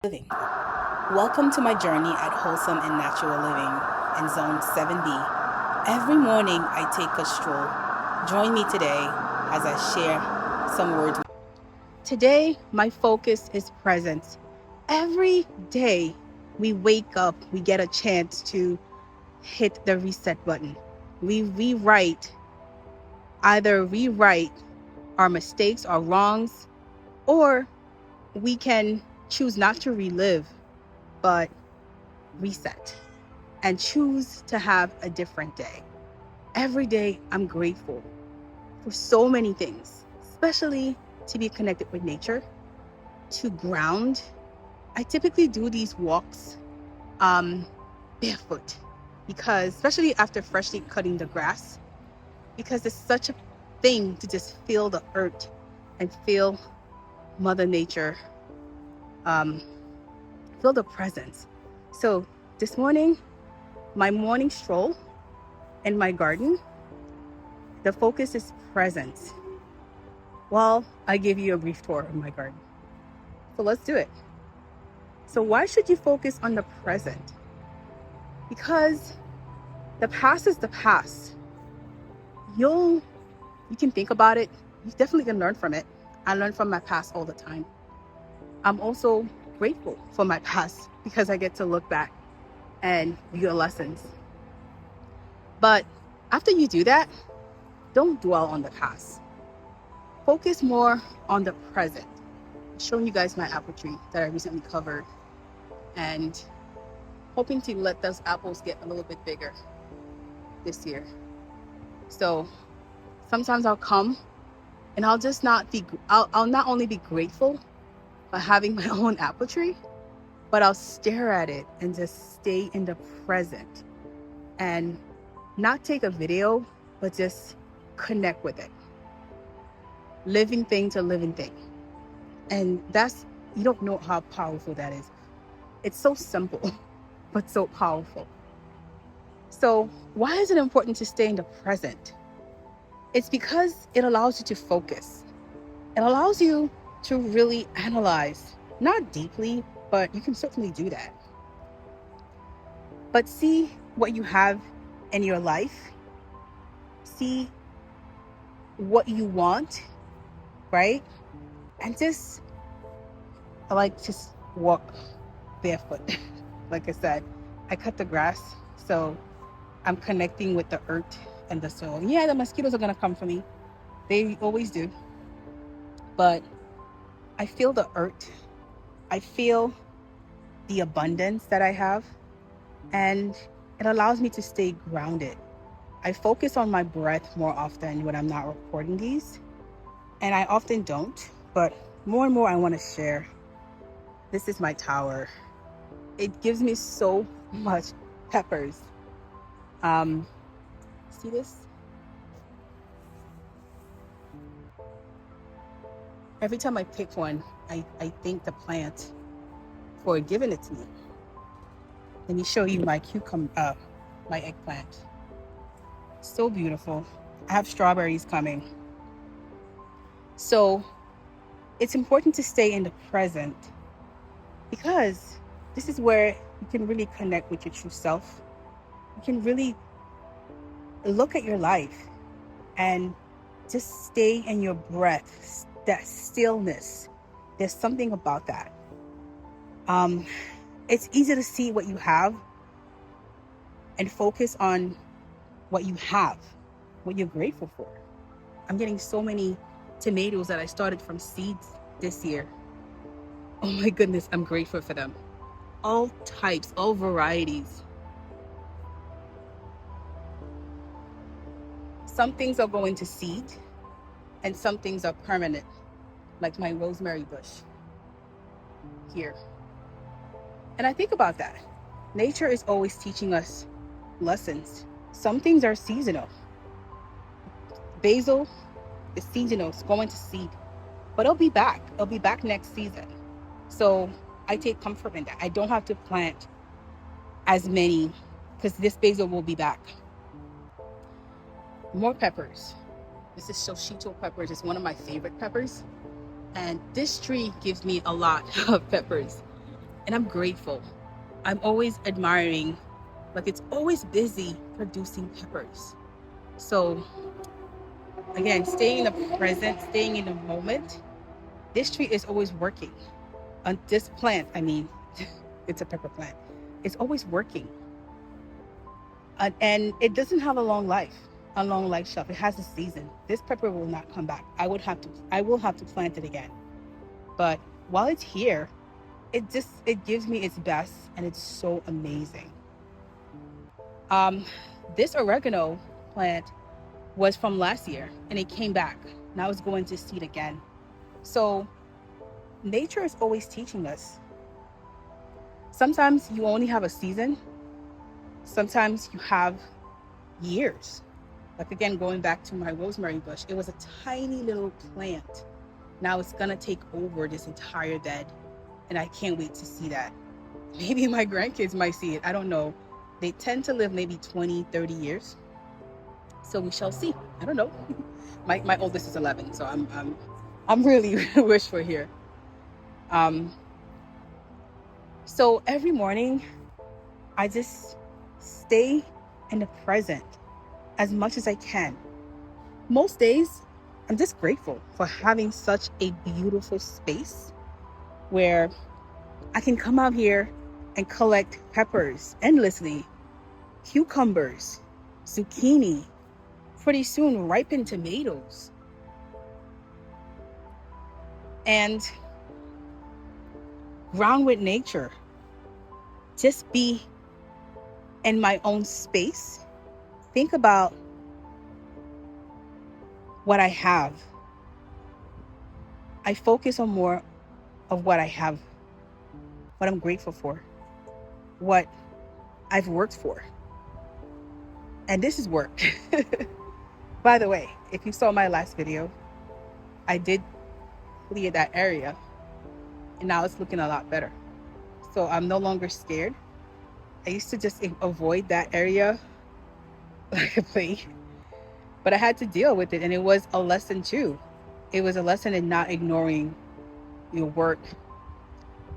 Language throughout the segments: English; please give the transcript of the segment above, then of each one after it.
Living. Welcome to my journey at Wholesome and Natural Living in Zone 7B. Every morning I take a stroll. Join me today as I share some words. Today, my focus is presence. Every day we wake up, we get a chance to hit the reset button. We either rewrite our mistakes, our wrongs, or we can choose not to relive, but reset and choose to have a different day. Every day, I'm grateful for so many things, especially to be connected with nature, to ground. I typically do these walks barefoot because, especially after freshly cutting the grass, because it's such a thing to just feel the earth and feel Mother Nature, feel the presence. So this morning, my morning stroll in my garden, the focus is presence. Well, I give you a brief tour of my garden. So let's do it. So why should you focus on the present? Because the past is the past. You can think about it. You definitely can learn from it. I learn from my past all the time. I'm also grateful for my past because I get to look back and view lessons. But after you do that, don't dwell on the past. Focus more on the present. I'm showing you guys my apple tree that I recently covered and hoping to let those apples get a little bit bigger this year. So sometimes I'll come and I'll not only be grateful for having my own apple tree, but I'll stare at it and just stay in the present and not take a video, but just connect with it. Living thing to living thing. And you don't know how powerful that is. It's so simple, but so powerful. So why is it important to stay in the present? It's because it allows you to focus. It allows you to really analyze, not deeply, but you can certainly do that. But see what you have in your life. See what you want, right? And just walk barefoot. Like I said, I cut the grass, so I'm connecting with the earth and the soil. Yeah, the mosquitoes are gonna come for me. They always do. But I feel the earth. I feel the abundance that I have, and it allows me to stay grounded. I focus on my breath more often when I'm not recording these, and I often don't, but more and more I want to share. This is my tower. It gives me so much peppers. See this? Every time I pick one, I thank the plant for giving it to me. Let me show you my my eggplant. So beautiful. I have strawberries coming. So it's important to stay in the present because this is where you can really connect with your true self. You can really look at your life and just stay in your breath, that stillness. There's something about that. It's easy to see what you have and focus on what you have, what you're grateful for. I'm getting so many tomatoes that I started from seeds this year. Oh my goodness, I'm grateful for them. All types, all varieties. Some things are going to seed and some things are permanent, like my rosemary bush here. And I think about that. Nature is always teaching us lessons. Some things are seasonal. Basil is seasonal, it's going to seed, but it'll be back. It'll be back next season. So I take comfort in that. I don't have to plant as many because this basil will be back. More peppers. This is shosito peppers. It's one of my favorite peppers. And this tree gives me a lot of peppers. and I'm grateful. I'm always admiring, like it's always busy producing peppers. So again, staying in the present, staying in the moment, this tree is always working. On this plant, I mean, it's a pepper plant. It's always working. And it doesn't have a long life shelf. It has a season. This pepper will not come back. I will have to plant it again. But while it's here, it gives me its best, and it's so amazing. This oregano plant was from last year, and it came back. Now it's going to seed again. So nature is always teaching us. Sometimes you only have a season. Sometimes you have years. Like again, going back to my rosemary bush, it was a tiny little plant. Now it's gonna take over this entire bed, and I can't wait to see that. Maybe my grandkids might see it. I don't know. They tend to live maybe 20, 30 years. So we shall see. I don't know. My oldest is 11, so I'm really wishful here. So every morning, I just stay in the present as much as I can. Most days, I'm just grateful for having such a beautiful space where I can come out here and collect peppers endlessly, cucumbers, zucchini, pretty soon ripened tomatoes. And ground with nature. Just be in my own space. Think about what I have. I focus on more of what I have, what I'm grateful for, what I've worked for. And this is work. By the way, if you saw my last video, I did clear that area, and now it's looking a lot better. So I'm no longer scared. I used to just avoid that area like a plague, but I had to deal with it, and it was a lesson too. It was a lesson in not ignoring your work.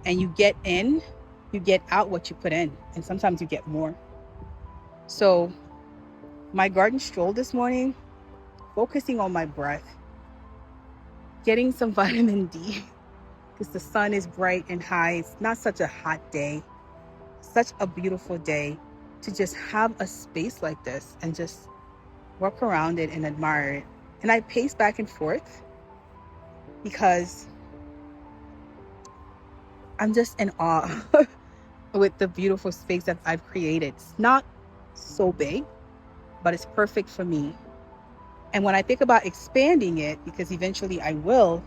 And you get in, you get out what you put in, and sometimes you get more. So my garden stroll this morning, focusing on my breath, getting some vitamin D, because the sun is bright and high. It's not such a hot day, such a beautiful day to just have a space like this and just walk around it and admire it. And I pace back and forth because I'm just in awe with the beautiful space that I've created. It's not so big, but it's perfect for me. And when I think about expanding it, because eventually I will,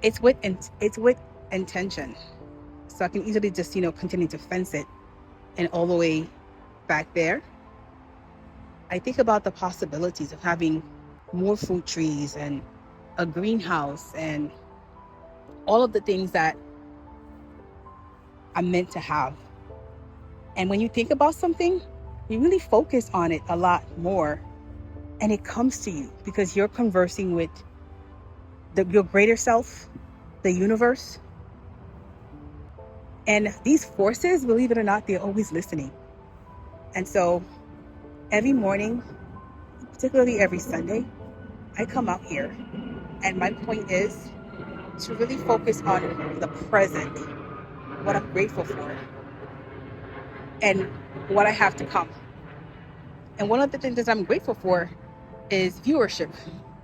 it's with intention. So I can easily just, continue to fence it and all the way back there. I think about the possibilities of having more fruit trees and a greenhouse and all of the things that I'm meant to have. And when you think about something, you really focus on it a lot more, and it comes to you because you're conversing with your greater self, the universe. And these forces, believe it or not, they're always listening. And so every morning, particularly every Sunday, I come out here, and my point is to really focus on the present, what I'm grateful for, and what I have to come. And one of the things that I'm grateful for is viewership.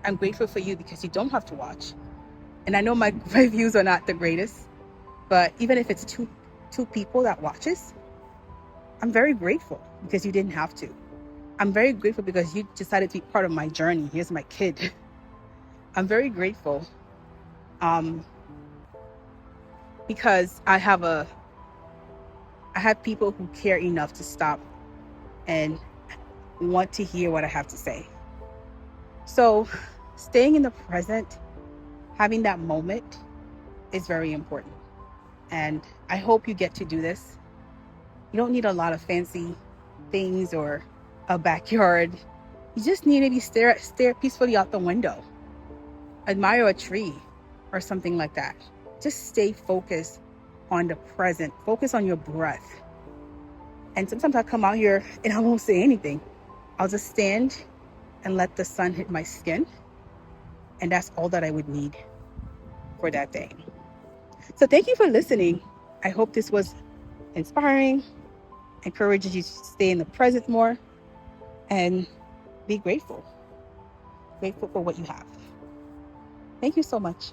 I'm grateful for you because you don't have to watch. And I know my views are not the greatest, but even if it's two people that watches, I'm very grateful because you didn't have to. I'm very grateful because you decided to be part of my journey. Here's my kid. I'm very grateful because I have people who care enough to stop and want to hear what I have to say. So staying in the present, having that moment is very important. And I hope you get to do this. You don't need a lot of fancy things or a backyard. You just need to stare peacefully out the window. Admire a tree. or something like that. Just stay focused on the present. Focus on your breath. And sometimes I come out here and I won't say anything. I'll just stand and let the sun hit my skin. And that's all that I would need for that day. So thank you for listening. I hope this was inspiring, encourages you to stay in the present more and be grateful. Grateful for what you have. Thank you so much.